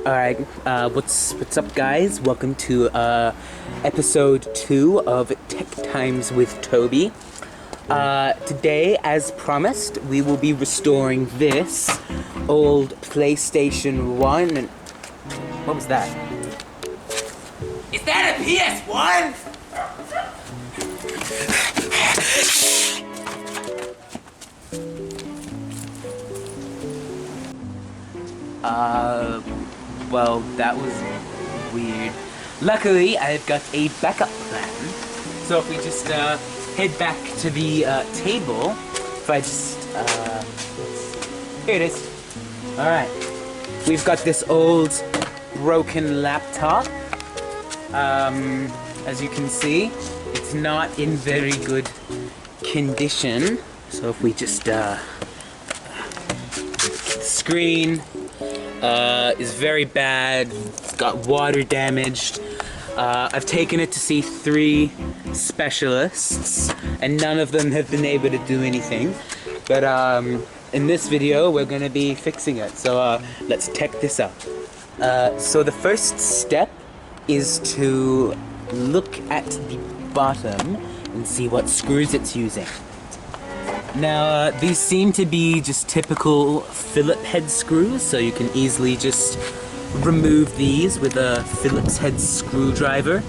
Alright, what's up, guys? Welcome to episode 2 of Tec Times with Toby. Today, as promised, we will be restoring this old PlayStation 1. And what was that? Is that a PS1? Well, that was weird. Luckily, I've got a backup plan. So if we just head back to the table, if I just here it is. Alright. We've got this old broken laptop. As you can see, it's not in very good condition. So if we just the screen is very bad. It's got water damaged. I've taken it to see 3 specialists, and none of them have been able to do anything. But in this video, we're gonna be fixing it. So let's check this out. So the first step is to look at the bottom and see what screws it's using. Now, these seem to be just typical Phillips head screws, so you can easily just remove these with a Phillips head screwdriver.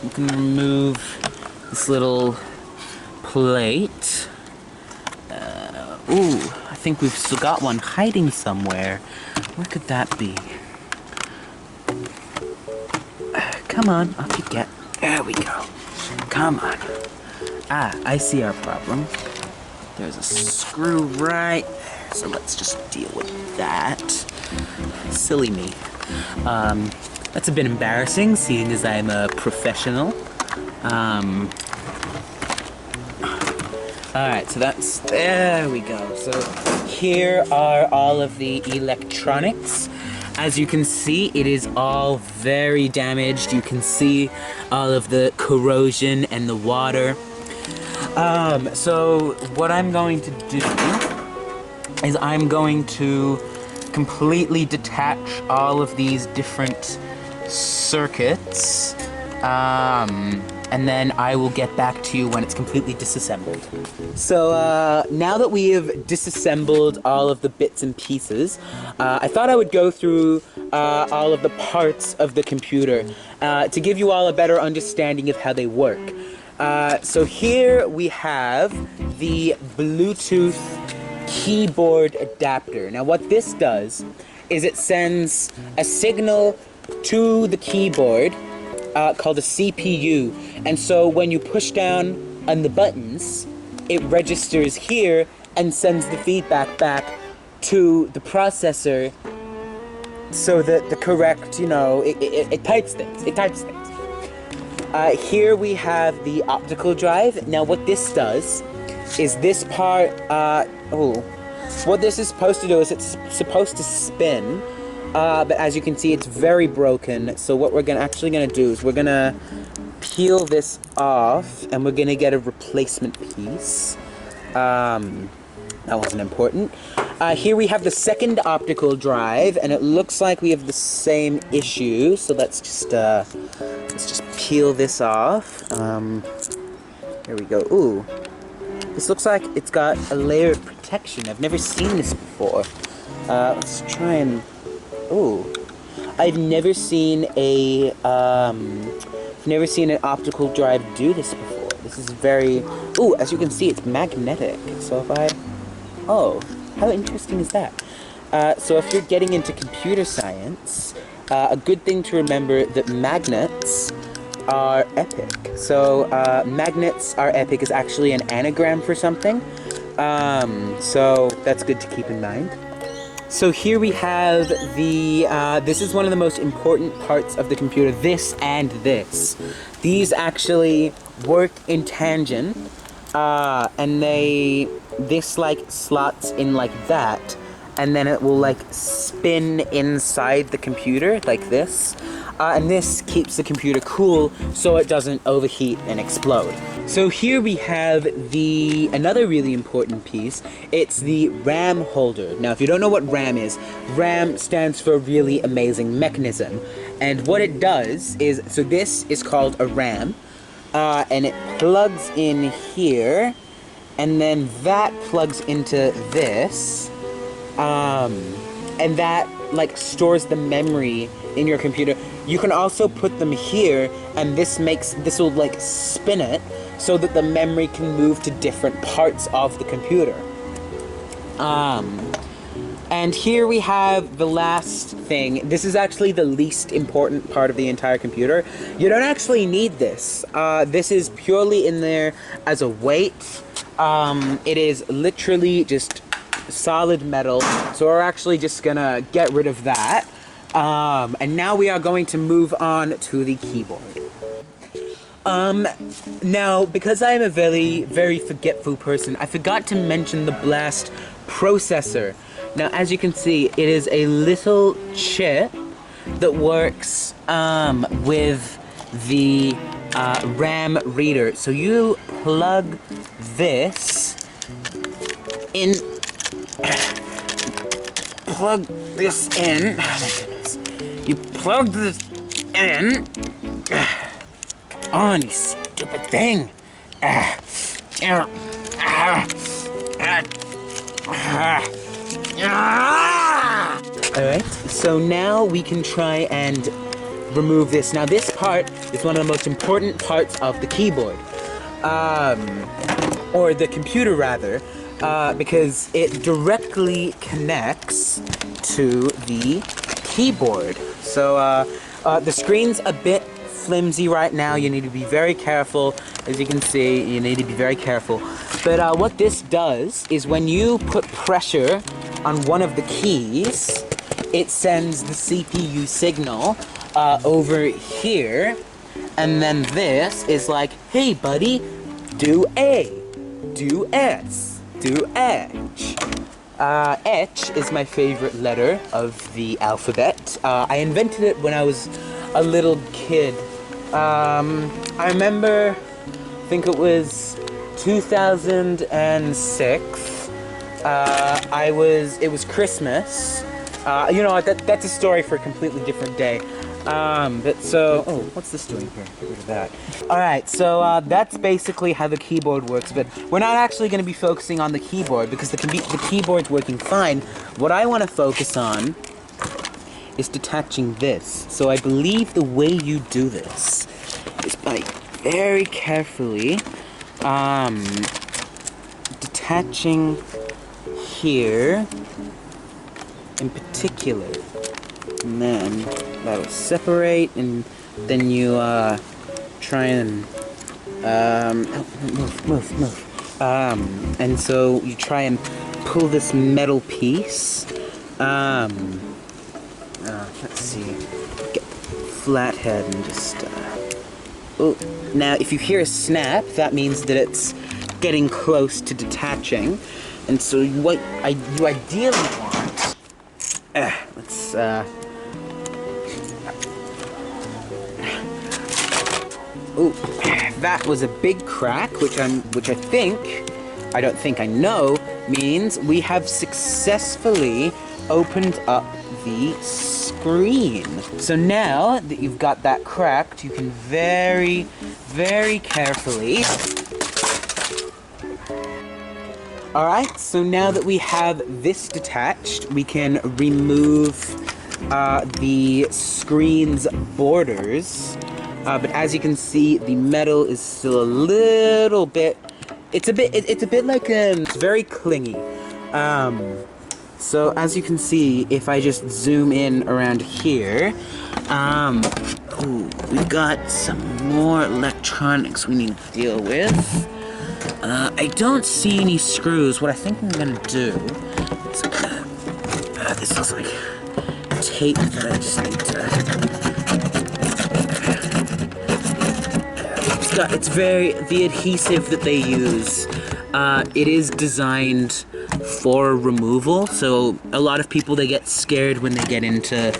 We can remove this little plate. Ooh, I think we've still got one hiding somewhere. Where could that be? Come on, up you get. There we go. Come on. Ah, I see our problem. There's a screw right there, so let's just deal with that. Silly me. That's a bit embarrassing, seeing as I'm a professional. Alright, so there we go. So here are all of the electronics. As you can see, it is all very damaged. You can see all of the corrosion and the water. So what I'm going to do is I'm going to completely detach all of these different circuits, and then I will get back to you when it's completely disassembled. So now that we have disassembled all of the bits and pieces, I thought I would go through all of the parts of the computer to give you all a better understanding of how they work. So here we have the Bluetooth keyboard adapter. Now what this does is it sends a signal to the keyboard called a CPU, and so when you push down on the buttons, it registers here and sends the feedback back to the processor so that the correct, it types things. Here we have the optical drive. Now what this does is this part, what this is supposed to do is it's supposed to spin, but as you can see, it's very broken. So what we're actually gonna do is we're gonna peel this off, and we're gonna get a replacement piece. That wasn't important. Here we have the second optical drive, and it looks like we have the same issue. So let's just peel this off. Here we go. Ooh. This looks like it's got a layer of protection. I've never seen this before. Let's try and... Ooh. I've never seen an optical drive do this before. This is very... Ooh, as you can see, it's magnetic. So if I... Oh, how interesting is that? So if you're getting into computer science, a good thing to remember that magnets are epic. So magnets are epic is actually an anagram for something. So that's good to keep in mind. So here we have the, this is one of the most important parts of the computer, this and this. These actually work in tangent. and this like slots in like that, and then it will like spin inside the computer like this, and this keeps the computer cool so it doesn't overheat and explode. So here we have another really important piece. It's the RAM holder. Now if you don't know what RAM is, RAM stands for really amazing mechanism, and what it does is, so this is called a RAM, and it plugs in here, and then that plugs into this, and that like stores the memory in your computer. You can also put them here, and this will like spin it so that the memory can move to different parts of the computer. And here we have the last thing. This is actually the least important part of the entire computer. You don't actually need this. This is purely in there as a weight. It is literally just solid metal, so we're actually just gonna get rid of that. And now we are going to move on to the keyboard. Now, because I am a very, very forgetful person, I forgot to mention the BLAST processor. Now, as you can see, it is a little chip that works with the RAM reader. So you plug this in. Plug this in. Oh my goodness. You plug this in. Come on, you stupid thing. Alright, so now we can try and remove this. Now this part is one of the most important parts of the keyboard. Or the computer rather, because it directly connects to the keyboard. So the screen's a bit flimsy right now. You need to be very careful. As you can see, you need to be very careful. But what this does is when you put pressure on one of the keys, it sends the CPU signal over here, and then this is like, hey buddy, do A, do S, do H. H is my favorite letter of the alphabet. I invented it when I was a little kid. I remember, I think it was 2006. It was Christmas. You know, that's a story for a completely different day. Oh, what's this doing here? Get rid of that. Alright, so that's basically how the keyboard works, but we're not actually going to be focusing on the keyboard because the keyboard's working fine. What I want to focus on is detaching this. So I believe the way you do this is by very carefully detaching here in particular, and then that'll separate, and then you try and move. And so you try and pull this metal piece. Let's see. Get flathead and just. Oh, now if you hear a snap, that means that it's getting close to detaching, and so what you ideally want. Let's. Oh, that was a big crack, which I know means we have successfully opened up the screen. So now that you've got that cracked, you can very, very carefully. Alright, so now that we have this detached, we can remove the screen's borders. But as you can see, the metal is still a little bit. It's a bit like it's very clingy. So as you can see, if I just zoom in around here, we've got some more electronics we need to deal with. I don't see any screws. What I think I'm gonna do is this looks like tape that I just need to. the adhesive that they use, it is designed for removal, so a lot of people, they get scared when they get into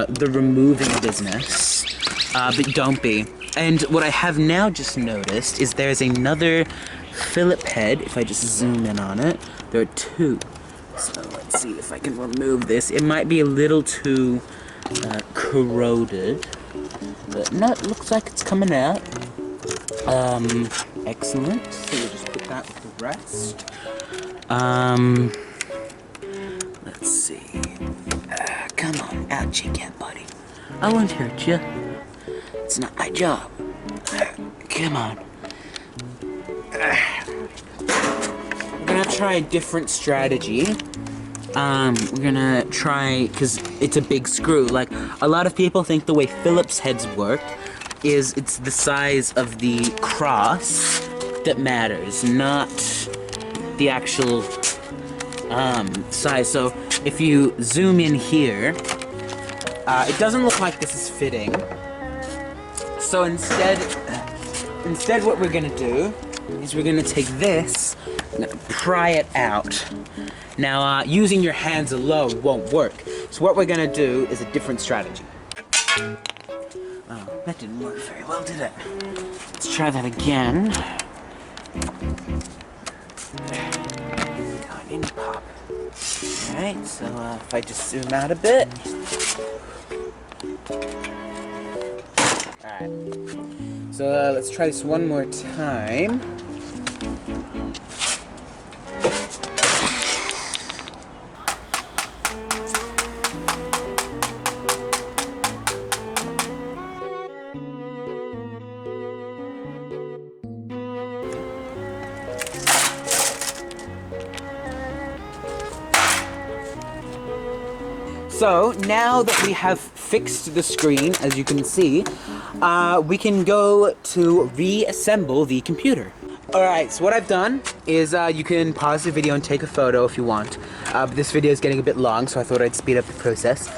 the removing business, but don't be. And what I have now just noticed is there's another Phillip head. If I just zoom in on it, there are two. So let's see if I can remove this. It might be a little too corroded, but no, it looks like it's coming out. Excellent. So we'll just put that with the rest. Let's see. Come on, out you get, buddy. I won't hurt you. It's not my job. Come on. We're gonna try a different strategy. We're gonna try, because it's a big screw. Like, a lot of people think the way Phillips heads work is it's the size of the cross that matters, not the actual size. So if you zoom in here, it doesn't look like this is fitting. So instead what we're gonna do is we're gonna take this, we're gonna pry it out. Now, using your hands alone won't work. So what we're gonna do is a different strategy. Oh, that didn't work very well, did it? Let's try that again. Go in, pop. Alright, so if I just zoom out a bit. Alright. So let's try this one more time. So, now that we have fixed the screen, as you can see, we can go to reassemble the computer. Alright, so what I've done is you can pause the video and take a photo if you want. But this video is getting a bit long, so I thought I'd speed up the process.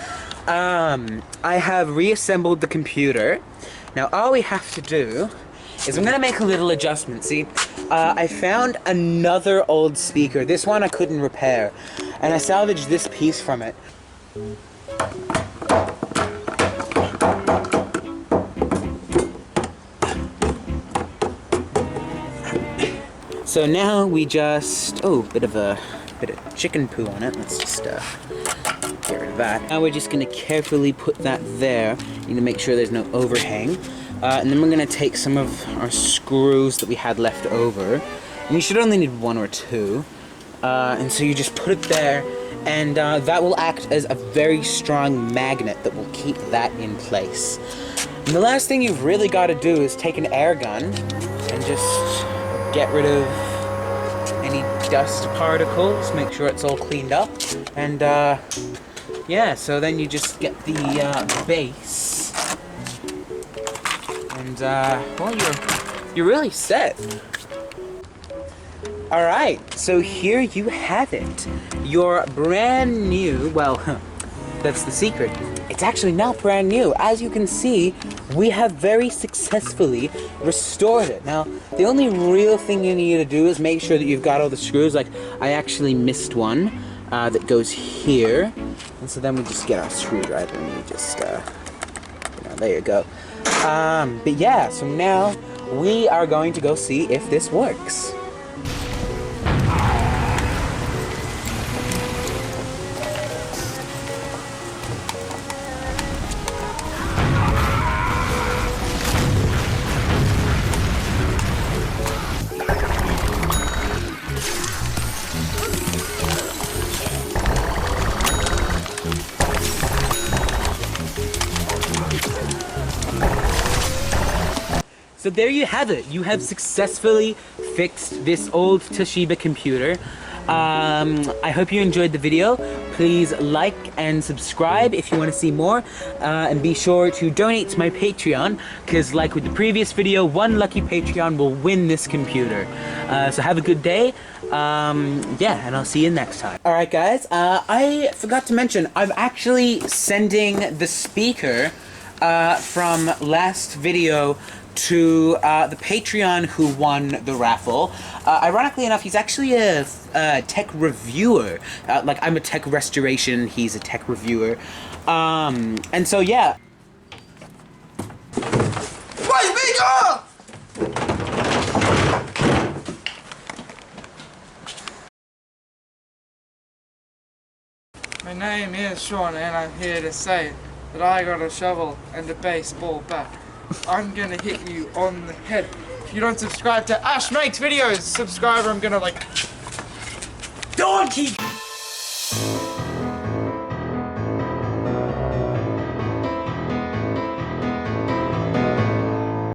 I have reassembled the computer. Now, all we have to do is I'm going to make a little adjustment. See, I found another old speaker. This one I couldn't repair, and I salvaged this piece from it. So now we just, bit of chicken poo on it. Let's just get rid of that. Now we're just gonna carefully put that there. You need to make sure there's no overhang. And then we're gonna take some of our screws that we had left over. And you should only need one or two. And so you just put it there, and that will act as a very strong magnet that will keep that in place. And the last thing you've really got to do is take an air gun and just get rid of any dust particles, make sure it's all cleaned up, and yeah, so then you just get the base, and well, you're really set. Alright, so here you have it. Your brand new, well, that's the secret. It's actually not brand new. As you can see, we have very successfully restored it. Now, the only real thing you need to do is make sure that you've got all the screws. Like, I actually missed one that goes here. And so then we just get our screwdriver and we just, there you go. But yeah, so now we are going to go see if this works. So there you have it. You have successfully fixed this old Toshiba computer. I hope you enjoyed the video. Please like and subscribe if you want to see more. And be sure to donate to my Patreon, because like with the previous video, one lucky Patreon will win this computer. So have a good day. Yeah, and I'll see you next time. Alright guys, I forgot to mention, I'm actually sending the speaker from last video to the Patreon who won the raffle. Ironically enough, he's actually a tech reviewer. Like, I'm a tech restoration, he's a tech reviewer. And so, yeah. My name is Sean, and I'm here to say that I got a shovel and a baseball bat. I'm gonna hit you on the head. If you don't subscribe to Ash Makes Videos, subscribe or I'm gonna like... Donkey!